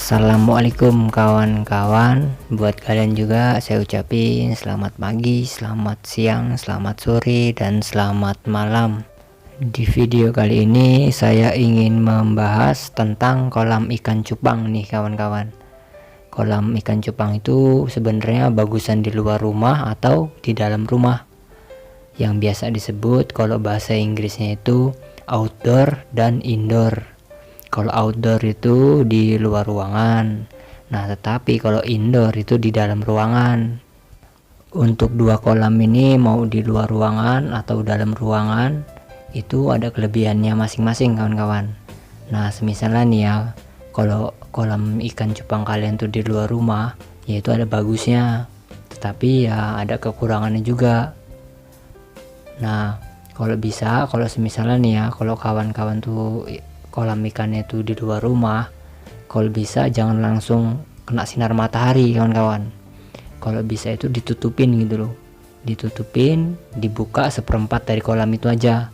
Assalamualaikum kawan-kawan. Buat kalian juga saya ucapin selamat pagi, selamat siang, selamat sore, dan selamat malam. Di video kali ini saya ingin membahas tentang kolam ikan cupang nih kawan-kawan. Kolam ikan cupang itu sebenarnya bagusan di luar rumah atau di dalam rumah, yang biasa disebut kalau bahasa Inggrisnya itu outdoor dan indoor. Kalau outdoor itu di luar ruangan, nah tetapi kalau indoor itu di dalam ruangan. Untuk dua kolam ini mau di luar ruangan atau dalam ruangan itu ada kelebihannya masing-masing kawan-kawan. Nah semisalnya nih ya, kalau kolam ikan cupang kalian tuh di luar rumah, yaitu ada bagusnya, tetapi ya ada kekurangannya juga. Nah kalau bisa, kalau semisalnya nih ya, kalau kawan-kawan tuh kolam ikannya itu di luar rumah, kalau bisa jangan langsung kena sinar matahari kawan-kawan. Kalau bisa itu ditutupin gitu loh, ditutupin, dibuka seperempat dari kolam itu aja,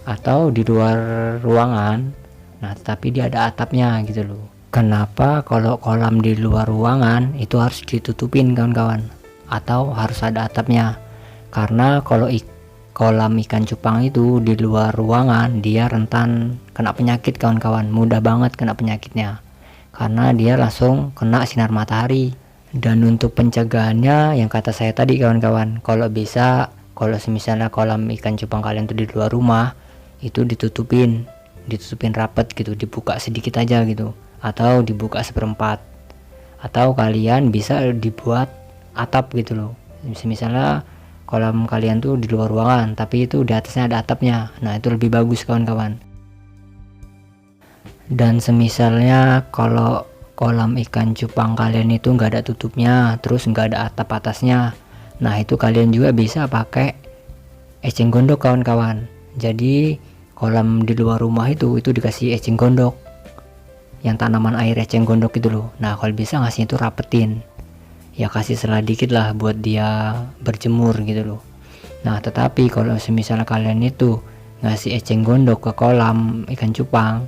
atau di luar ruangan, nah tapi dia ada atapnya gitu loh. Kenapa kalau kolam di luar ruangan itu harus ditutupin kawan-kawan, atau harus ada atapnya? Karena kalau kolam ikan cupang itu di luar ruangan dia rentan kena penyakit kawan-kawan, mudah banget kena penyakitnya karena dia langsung kena sinar matahari. Dan untuk pencegahannya yang kata saya tadi kawan-kawan, kalau bisa, kalau misalnya kolam ikan cupang kalian tuh di luar rumah itu ditutupin rapet gitu, dibuka sedikit aja gitu, atau dibuka seperempat, atau kalian bisa dibuat atap gitu loh. Misalnya kolam kalian tuh di luar ruangan tapi itu di atasnya ada atapnya, nah itu lebih bagus kawan-kawan. Dan semisalnya kalau kolam ikan cupang kalian itu nggak ada tutupnya, terus nggak ada atap atasnya, nah itu kalian juga bisa pakai eceng gondok kawan-kawan. Jadi kolam di luar rumah itu dikasih eceng gondok, yang tanaman air eceng gondok itu loh. Nah kalau bisa ngasih itu rapetin, ya kasih selah dikit lah buat dia berjemur gitu loh. Nah tetapi kalau misalnya kalian itu ngasih eceng gondok ke kolam ikan cupang,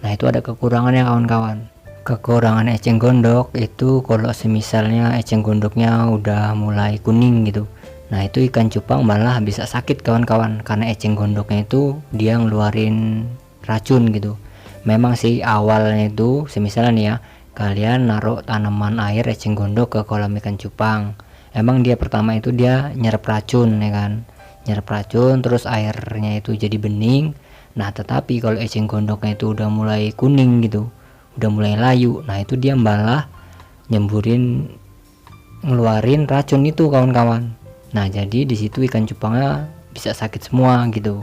nah itu ada kekurangannya kawan-kawan. Kekurangan eceng gondok itu kalau misalnya eceng gondoknya udah mulai kuning gitu, nah itu ikan cupang malah bisa sakit kawan-kawan, karena eceng gondoknya itu dia ngeluarin racun gitu. Memang sih awalnya itu misalnya nih ya, kalian naruh tanaman air eceng gondok ke kolam ikan cupang, emang dia pertama itu dia nyerap racun ya kan, nyerap racun terus airnya itu jadi bening. Nah tetapi kalau eceng gondoknya itu udah mulai kuning gitu, udah mulai layu, nah itu dia malah ngeluarin racun itu kawan-kawan. Nah jadi di situ ikan cupangnya bisa sakit semua gitu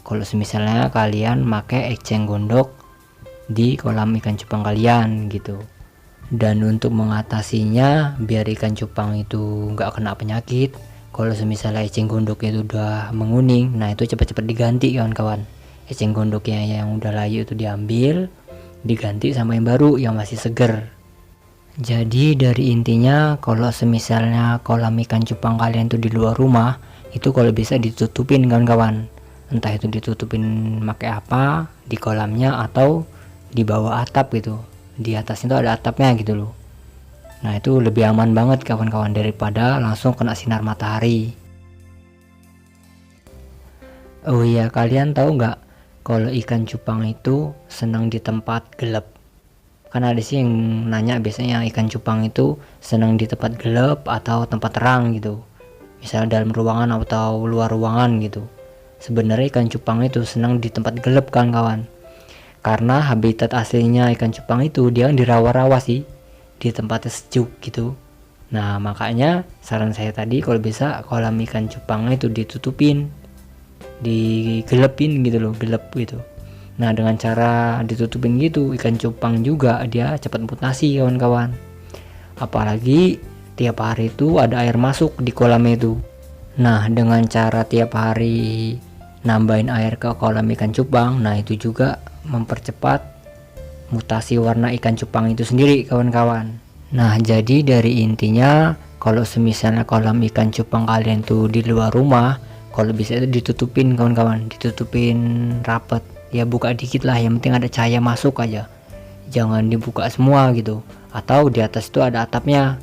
kalau misalnya kalian pakai eceng gondok di kolam ikan cupang kalian gitu. Dan untuk mengatasinya biar ikan cupang itu nggak kena penyakit, kalau misalnya eceng gondok itu udah menguning, nah itu cepat-cepat diganti kawan-kawan. Eceng gondoknya yang udah layu itu diambil, diganti sama yang baru yang masih seger. Jadi dari intinya kalau misalnya kolam ikan cupang kalian tuh di luar rumah, itu kalau bisa ditutupin kawan-kawan, entah itu ditutupin pakai apa di kolamnya atau di bawah atap gitu, di atasnya itu ada atapnya gitu loh. Nah itu lebih aman banget kawan-kawan daripada langsung kena sinar matahari. Oh iya, kalian tahu nggak kalau ikan cupang itu senang di tempat gelap? Kan ada sih yang nanya biasanya ikan cupang itu senang di tempat gelap atau tempat terang gitu, misalnya dalam ruangan atau luar ruangan gitu. Sebenarnya ikan cupang itu senang di tempat gelap kawan-kawan, karena habitat aslinya ikan cupang itu dia di rawa-rawa sih, di tempatnya sejuk gitu. Nah makanya saran saya tadi kalau bisa kolam ikan cupang itu ditutupin, digelepin gitu loh, gelap gitu. Nah dengan cara ditutupin gitu, ikan cupang juga dia cepat mutasi kawan-kawan. Apalagi tiap hari itu ada air masuk di kolam itu. Nah dengan cara tiap hari nambahin air ke kolam ikan cupang, nah itu juga mempercepat mutasi warna ikan cupang itu sendiri kawan-kawan. Nah jadi dari intinya kalau misalnya kolam ikan cupang kalian tuh di luar rumah, kalau bisa itu ditutupin kawan-kawan, ditutupin rapet, ya buka dikit lah, yang penting ada cahaya masuk aja. jangan dibuka semua gitu, atau di atas itu ada atapnya.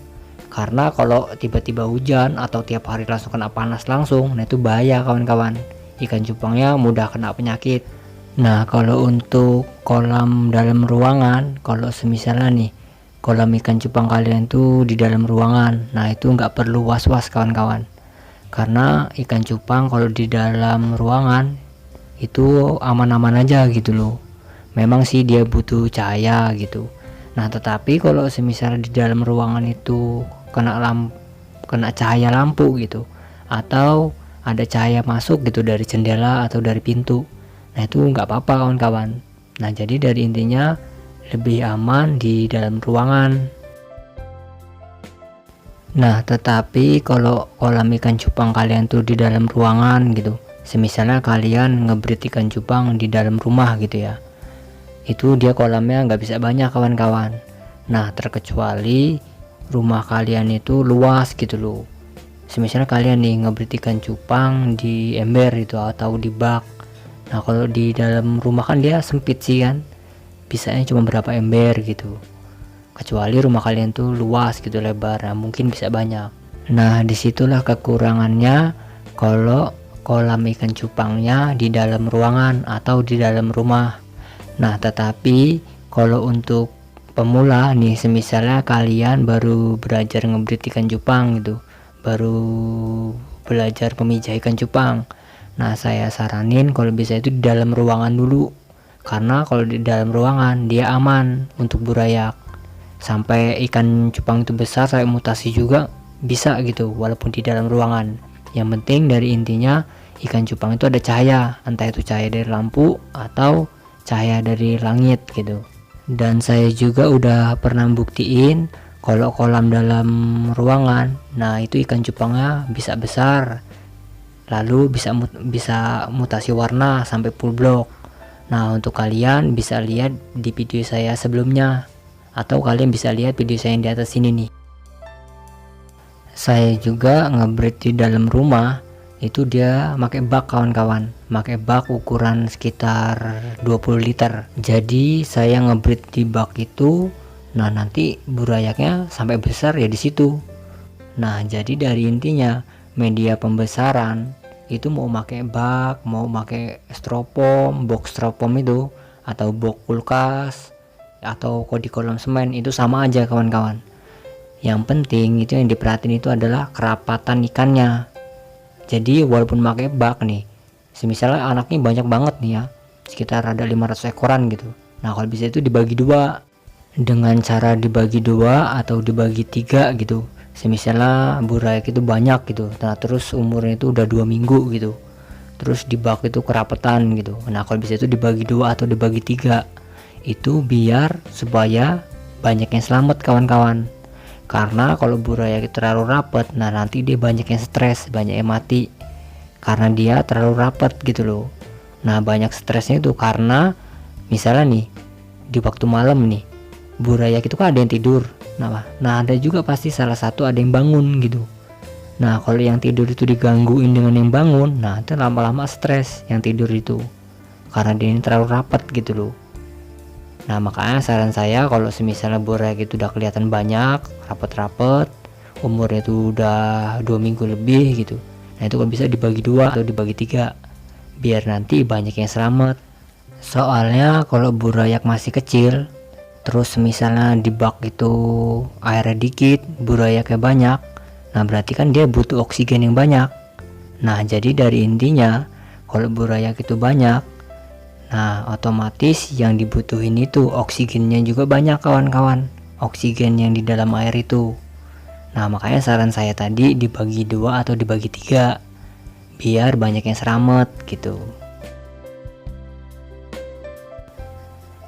Karena kalau tiba-tiba hujan atau tiap hari langsung kena panas langsung, nah itu bahaya kawan-kawan. Ikan cupangnya mudah kena penyakit. Nah, kalau untuk kolam dalam ruangan, kalau semisalnya nih kolam ikan cupang kalian tuh di dalam ruangan, nah itu nggak perlu was-was kawan-kawan. Karena ikan cupang kalau di dalam ruangan itu aman-aman aja gitu loh. Memang sih dia butuh cahaya gitu. Nah, tetapi kalau semisal di dalam ruangan itu kena cahaya lampu gitu, atau ada cahaya masuk gitu dari jendela atau dari pintu, nah itu nggak apa-apa kawan-kawan. Nah, jadi dari intinya lebih aman di dalam ruangan. Nah, tetapi kalau kolam ikan cupang kalian tuh di dalam ruangan gitu, semisalnya kalian ngebreed ikan cupang di dalam rumah gitu ya, itu dia kolamnya nggak bisa banyak kawan-kawan. Nah, terkecuali rumah kalian itu luas gitu loh. Misalnya kalian nih ngebreed ikan cupang di ember itu atau di bak. Nah, kalau di dalam rumah kan dia sempit sih kan, bisanya cuma berapa ember gitu. Kecuali rumah kalian tuh luas gitu, lebar, nah mungkin bisa banyak. Nah, disitulah kekurangannya kalau kolam ikan cupangnya di dalam ruangan atau di dalam rumah. Nah, tetapi kalau untuk pemula nih, semisalnya kalian baru belajar ngebreed ikan cupang gitu, baru belajar pemijah ikan cupang, nah saya saranin kalau bisa itu di dalam ruangan dulu. Karena kalau di dalam ruangan dia aman untuk burayak. Sampai ikan cupang itu besar sampai mutasi juga bisa gitu walaupun di dalam ruangan. Yang penting dari intinya ikan cupang itu ada cahaya, entah itu cahaya dari lampu atau cahaya dari langit gitu. Dan saya juga udah pernah buktiin kalau kolam dalam ruangan, nah itu ikan cupangnya bisa besar, lalu bisa mutasi warna sampai full block. Nah, untuk kalian bisa lihat di video saya sebelumnya, atau kalian bisa lihat video saya yang di atas sini nih. Saya juga ngebreed di dalam rumah, itu dia pakai bak kawan-kawan, pakai bak ukuran sekitar 20 liter. Jadi saya ngebreed di bak itu, nah nanti burayaknya sampai besar ya di situ. Nah, jadi dari intinya media pembesaran itu mau pakai bak, mau pakai styrofoam, box styrofoam itu, atau box kulkas, atau di kolam semen, itu sama aja kawan-kawan. Yang penting itu yang diperhatiin itu adalah kerapatan ikannya. Jadi walaupun pakai bak nih, misalnya anaknya banyak banget nih ya, sekitar ada 500 ekoran gitu. Nah, kalau bisa itu dibagi dua, dengan cara dibagi dua atau dibagi tiga gitu. Misalnya burayak itu banyak gitu, nah terus umurnya itu udah 2 minggu gitu, terus di bak itu kerapatan gitu. Nah, kalau bisa itu dibagi dua atau dibagi tiga, itu biar supaya banyak yang selamat kawan-kawan. Karena kalau burayak terlalu rapat, nah nanti dia banyak yang stres, banyak yang mati karena dia terlalu rapat gitu loh. Nah, banyak stresnya itu karena misalnya nih di waktu malam nih, burayak itu kan ada yang tidur, nah ada juga pasti salah satu ada yang bangun gitu. Nah, kalau yang tidur itu digangguin dengan yang bangun, nah itu lama-lama stres yang tidur itu karena dia ini terlalu rapat gitu loh. Nah, makanya saran saya kalau misalnya burayak itu udah kelihatan banyak, rapet-rapet, umurnya itu udah 2 minggu lebih gitu, nah itu kan bisa dibagi dua atau dibagi tiga biar nanti banyak yang selamat. Soalnya kalau burayak masih kecil, terus misalnya di bak itu airnya dikit, burayaknya banyak, nah berarti kan dia butuh oksigen yang banyak. Nah, jadi dari intinya kalau burayak itu banyak, nah otomatis yang dibutuhin itu oksigennya juga banyak kawan-kawan, oksigen yang di dalam air itu. Nah, makanya saran saya tadi dibagi dua atau dibagi tiga biar banyak yang selamat gitu.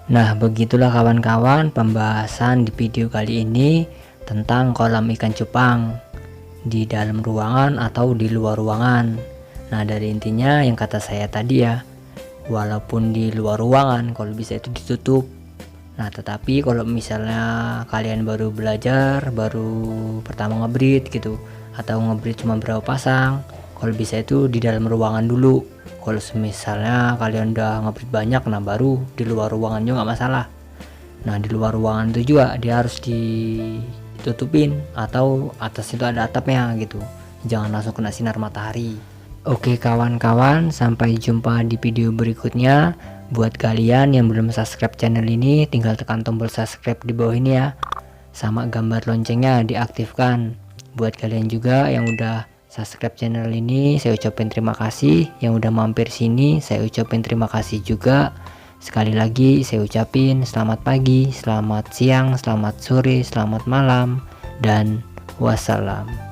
Nah, begitulah kawan-kawan pembahasan di video kali ini tentang kolam ikan cupang di dalam ruangan atau di luar ruangan. Nah, dari intinya yang kata saya tadi ya, walaupun di luar ruangan kalau bisa itu ditutup. Nah, tetapi kalau misalnya kalian baru belajar, baru pertama ngebreed gitu, atau ngebreed cuma berapa pasang, kalau bisa itu di dalam ruangan dulu. Kalau misalnya kalian udah ngebreed banyak, nah baru di luar ruangan juga nggak masalah. Nah di luar ruangan itu juga dia harus ditutupin, atau atas itu ada atapnya gitu, jangan langsung kena sinar matahari. Oke kawan-kawan, sampai jumpa di video berikutnya. Buat kalian yang belum subscribe channel ini, tinggal tekan tombol subscribe di bawah ini ya, sama gambar loncengnya diaktifkan. Buat kalian juga yang udah subscribe channel ini, saya ucapin terima kasih. Yang udah mampir sini, saya ucapin terima kasih juga. Sekali lagi saya ucapin selamat pagi, selamat siang, selamat sore, selamat malam, dan wassalam.